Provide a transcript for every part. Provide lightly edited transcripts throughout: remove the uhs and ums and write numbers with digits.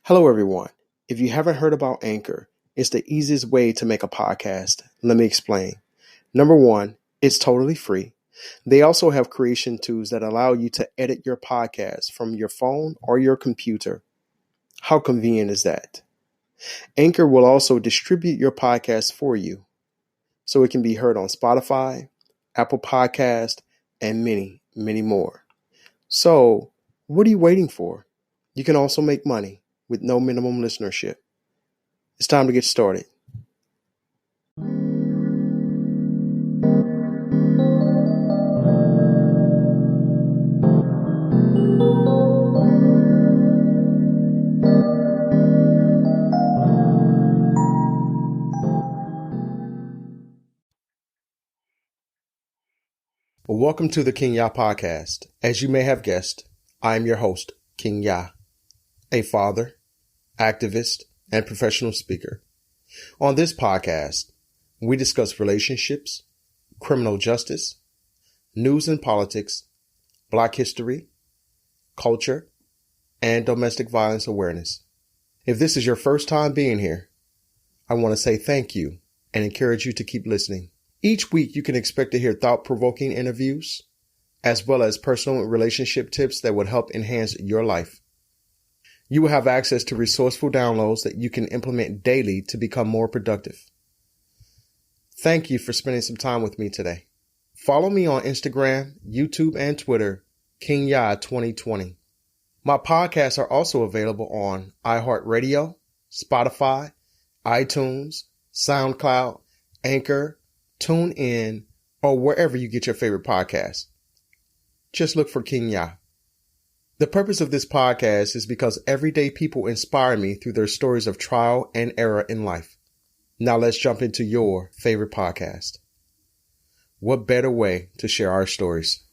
Hello, everyone. If you haven't heard about Anchor, it's the easiest way to make a podcast. Let me explain. Number one, it's totally free. They also have creation tools that allow you to edit your podcast from your phone or your computer. How convenient is that? Anchor will also distribute your podcast for you, so it can be heard on Spotify, Apple Podcast, and many, many more. So, what are you waiting for? You can also make money with no minimum listenership. It's time to get started. Well, welcome to the Kingya podcast. As you may have guessed, I am your host, Kingya, a father, activist, and professional speaker. On this podcast, we discuss relationships, criminal justice, news and politics, Black history, culture, and domestic violence awareness. If this is your first time being here, I want to say thank you and encourage you to keep listening. Each week, you can expect to hear thought-provoking interviews, as well as personal relationship tips that would help enhance your life. You will have access to resourceful downloads that you can implement daily to become more productive. Thank you for spending some time with me today. Follow me on Instagram, YouTube, and Twitter, Kingya 2020. My podcasts are also available on iHeartRadio, Spotify, iTunes, Soundcloud, Anchor, Tunein, or wherever you get your favorite podcasts. Just look for Kingya. The purpose of this podcast is because everyday people inspire me through their stories of trial and error in life. Now let's jump into your favorite podcast. What better way to share our stories?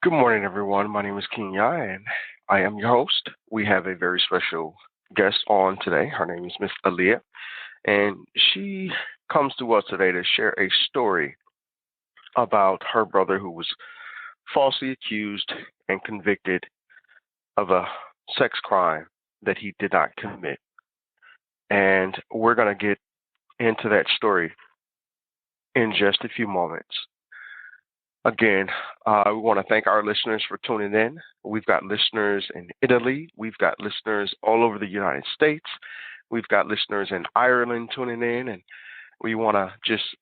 Good morning, everyone. My name is Kingya, and I am your host. We have a very special guest on today. Her name is Miss Alia, and she comes to us today to share a story about her brother who was falsely accused and convicted of a sex crime that he did not commit. And we're going to get into that story in just a few moments. Again, we want to thank our listeners for tuning in. We've got listeners in Italy. We've got listeners all over the United States. We've got listeners in Ireland tuning in. And we want to just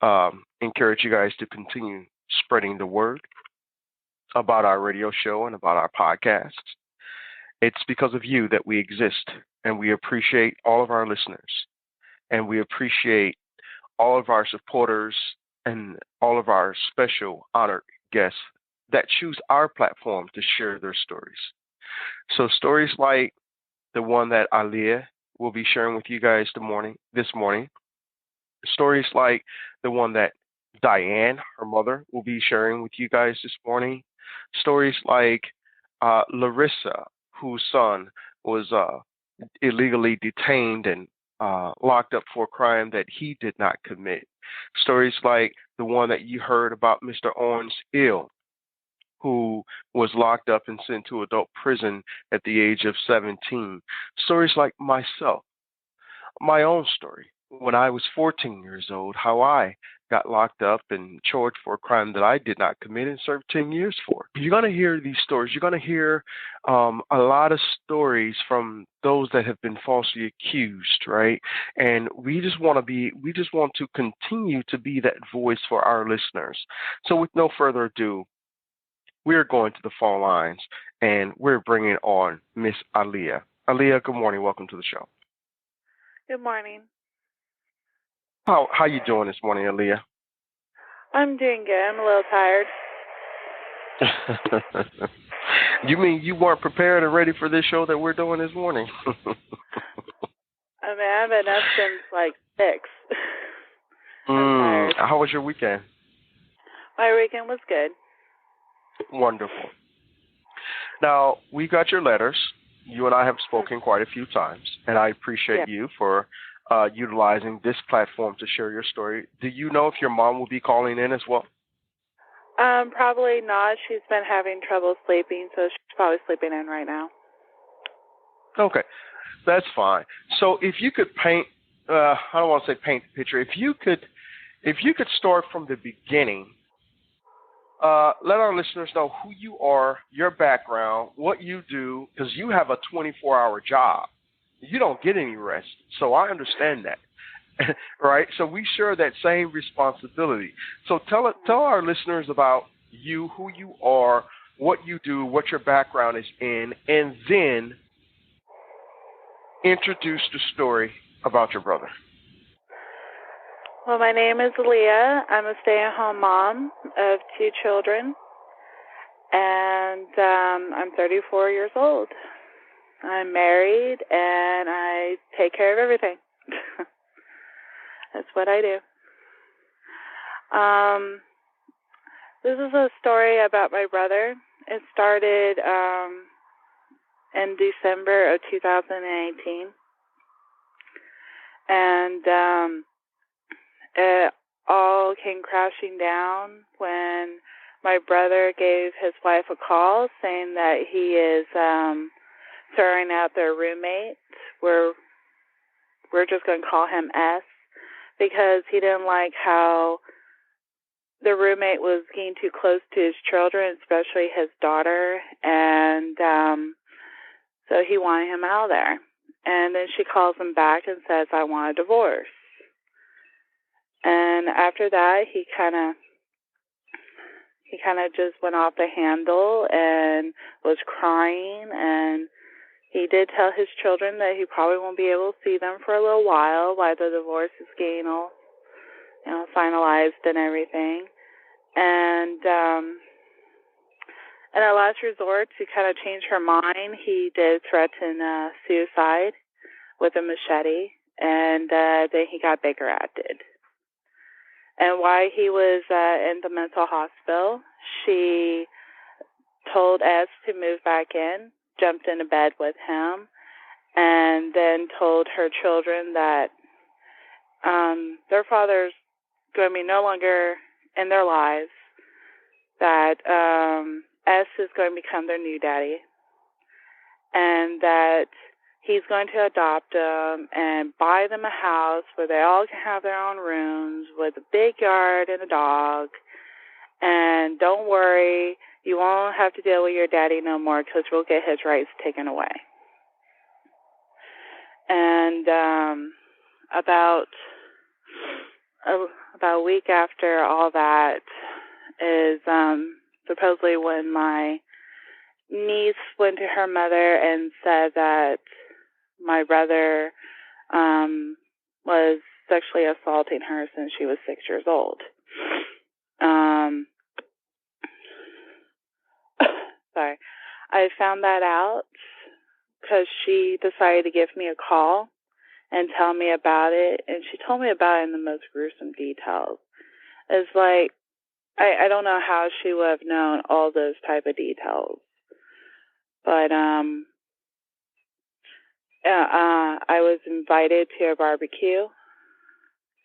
encourage you guys to continue spreading the word about our radio show and about our podcasts. It's because of you that we exist, and we appreciate all of our listeners, and we appreciate all of our supporters and all of our special honored guests that choose our platform to share their stories. So stories like the one that Alia will be sharing with you guys this morning, stories like the one that Diane, her mother, will be sharing with you guys this morning, stories like Larissa, whose son was illegally detained and locked up for a crime that he did not commit. Stories like the one that you heard about Mr. Orange Hill, who was locked up and sent to adult prison at the age of 17. Stories like myself, my own story, when I was 14 years old, how I got locked up and charged for a crime that I did not commit and served 10 years for. You're going to hear these stories. You're going to hear a lot of stories from those that have been falsely accused, right? And we just want to continue to be that voice for our listeners. So with no further ado, we're going to the phone lines and we're bringing on Miss Alia. Alia, good morning. Welcome to the show. Good morning. How you doing this morning, Alia? I'm doing good. I'm a little tired. You mean you weren't prepared and ready for this show that we're doing this morning? I mean, I've been up since like 6. I'm tired. How was your weekend? My weekend was good. Wonderful. Now, we got your letters. You and I have spoken quite a few times, and I appreciate you for utilizing this platform to share your story. Do you know if your mom will be calling in as well? Probably not. She's been having trouble sleeping, so she's probably sleeping in right now. Okay, that's fine. So if you could paint, I don't want to say paint the picture. If you could start from the beginning, let our listeners know who you are, your background, what you do, because you have a 24-hour job. You don't get any rest. So I understand that. Right? So we share that same responsibility. So tell our listeners about you, who you are, what you do, what your background is in, and then introduce the story about your brother. Well, my name is Alia. I'm a stay-at-home mom of 2 children, and I'm 34 years old. I'm married, and I take care of everything. That's what I do. This is a story about my brother. It started in December of 2018, and it all came crashing down when my brother gave his wife a call saying that he is throwing out their roommate. We're just going to call him S, because he didn't like how the roommate was getting too close to his children, especially his daughter, and so he wanted him out of there. And then she calls him back and says, I want a divorce. And after that, he kind of just went off the handle and was crying, and he did tell his children that he probably won't be able to see them for a little while the divorce is getting all, finalized and everything. And in a last resort, to kind of change her mind, he did threaten suicide with a machete, and then he got Baker acted. And while he was in the mental hospital, she told S to move back in, jumped into bed with him, and then told her children that their father's going to be no longer in their lives, that S is going to become their new daddy, and that he's going to adopt them and buy them a house where they all can have their own rooms with a big yard and a dog. And don't worry, you won't have to deal with your daddy no more, because we'll get his rights taken away. And about a week after all that is supposedly when my niece went to her mother and said that my brother was sexually assaulting her since she was 6 years old. Sorry. I found that out because she decided to give me a call and tell me about it, and she told me about it in the most gruesome details. It's like, I don't know how she would have known all those type of details. But I was invited to a barbecue,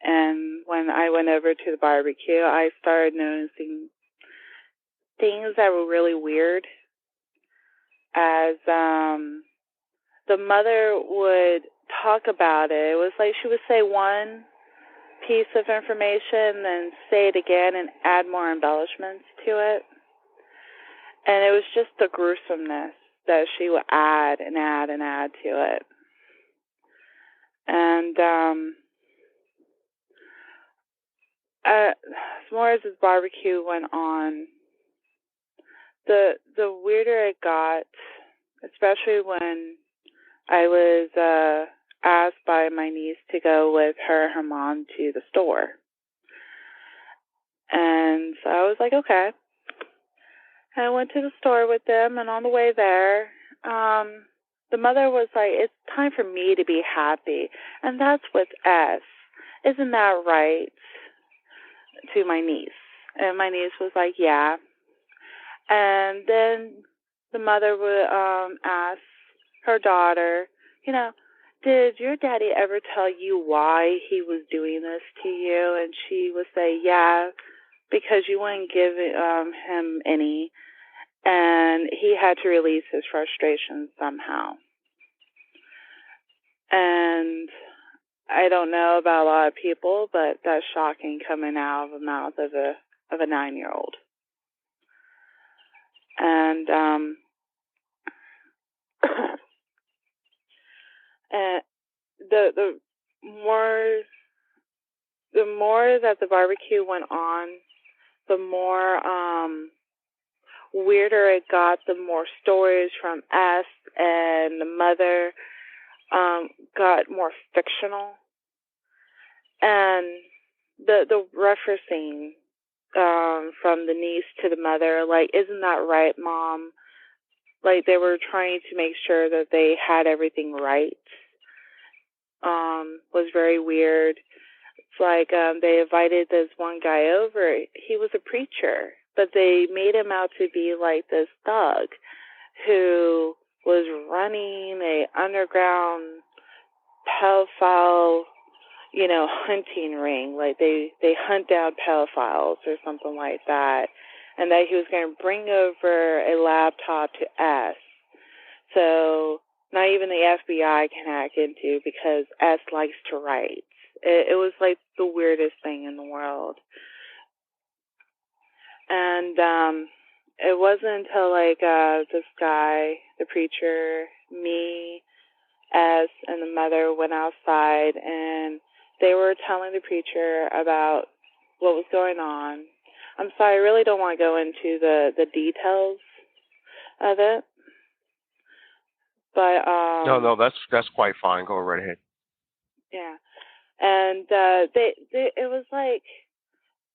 and when I went over to the barbecue, I started noticing things that were really weird. As the mother would talk about it, it was like she would say one piece of information, then say it again and add more embellishments to it. And it was just the gruesomeness that she would add and add and add to it. And as more as this barbecue went on, the weirder it got, especially when I was asked by my niece to go with her and her mom to the store. And so I was like, okay. And I went to the store with them, and on the way there, the mother was like, it's time for me to be happy. And that's with S. Isn't that right? To my niece. And my niece was like, yeah. And then the mother would ask her daughter, did your daddy ever tell you why he was doing this to you? And she would say, yeah, because you wouldn't give him any. And he had to release his frustration somehow. And I don't know about a lot of people, but that's shocking coming out of the mouth of a 9-year-old. And and the more that the barbecue went on, the more weirder it got. The more stories from us and the mother got more fictional, and the referencing from the niece to the mother, like, isn't that right, Mom? Like, they were trying to make sure that they had everything right. Was very weird. It's like they invited this one guy over. He was a preacher, but they made him out to be like this thug who was running a underground pedophile, hunting ring. Like they hunt down pedophiles or something like that, and that he was going to bring over a laptop to us. So not even the FBI can hack into, because S likes to write. It was like the weirdest thing in the world. And it wasn't until this guy, the preacher, me, S, and the mother went outside, and they were telling the preacher about what was going on. I'm sorry, I really don't want to go into the details of it. But No, that's quite fine. Go right ahead. Yeah, and they it was like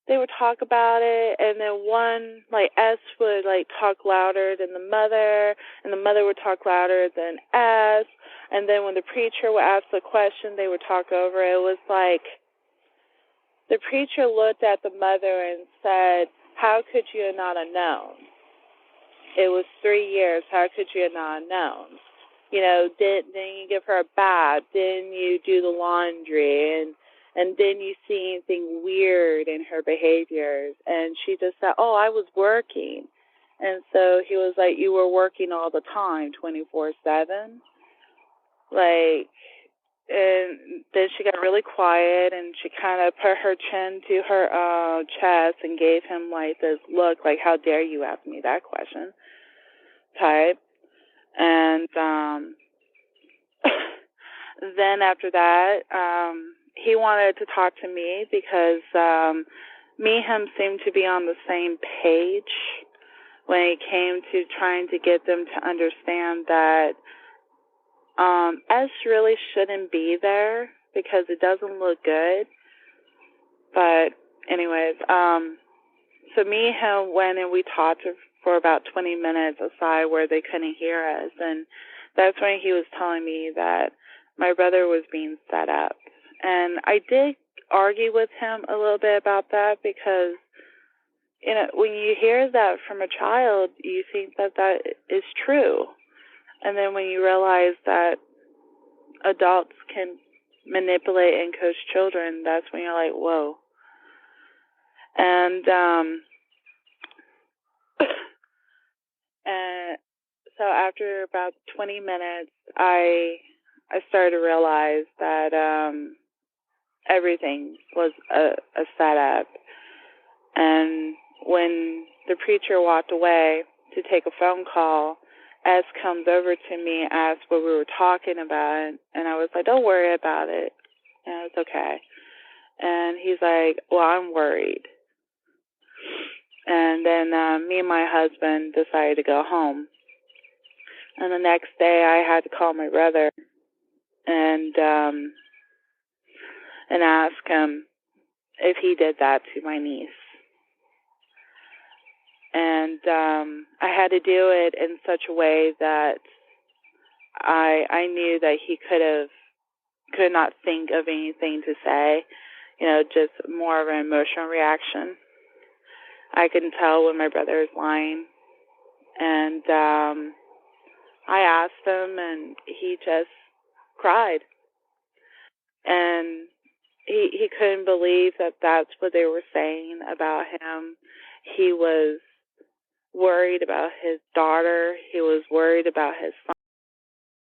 they would talk about it, and then one, like, S would talk louder than the mother, and the mother would talk louder than S, and then when the preacher would ask the question, they would talk over it. It was like the preacher looked at the mother and said, "How could you not have known? It was 3 years. How could you not have known? Didn't you give her a bath? Didn't you do the laundry? And didn't you see anything weird in her behaviors?" And she just said, "Oh, I was working." And so he was like, "You were working all the time, 24/7? And then she got really quiet, and she kind of put her chin to her chest and gave him this look, like, "How dare you ask me that question?" type. And then after that, he wanted to talk to me because me and him seemed to be on the same page when it came to trying to get them to understand that S really shouldn't be there because it doesn't look good. But anyways, so me and him went and we talked for about 20 minutes aside where they couldn't hear us, and that's when he was telling me that my brother was being set up. And I did argue with him a little bit about that because, when you hear that from a child, you think that is true. And then when you realize that adults can manipulate and coach children, that's when you're like, whoa. And and so after about 20 minutes, I started to realize that everything was a setup. And when the preacher walked away to take a phone call, S comes over to me and asks what we were talking about, and I was like, "Don't worry about it. It's okay." And he's like, "Well, I'm worried." And then me and my husband decided to go home. And the next day I had to call my brother and ask him if he did that to my niece. And I had to do it in such a way that I knew that he could not think of anything to say, just more of an emotional reaction. I can tell when my brother is lying. And I asked him, and he just cried. And he couldn't believe that that's what they were saying about him. He was worried about his daughter. He was worried about his son.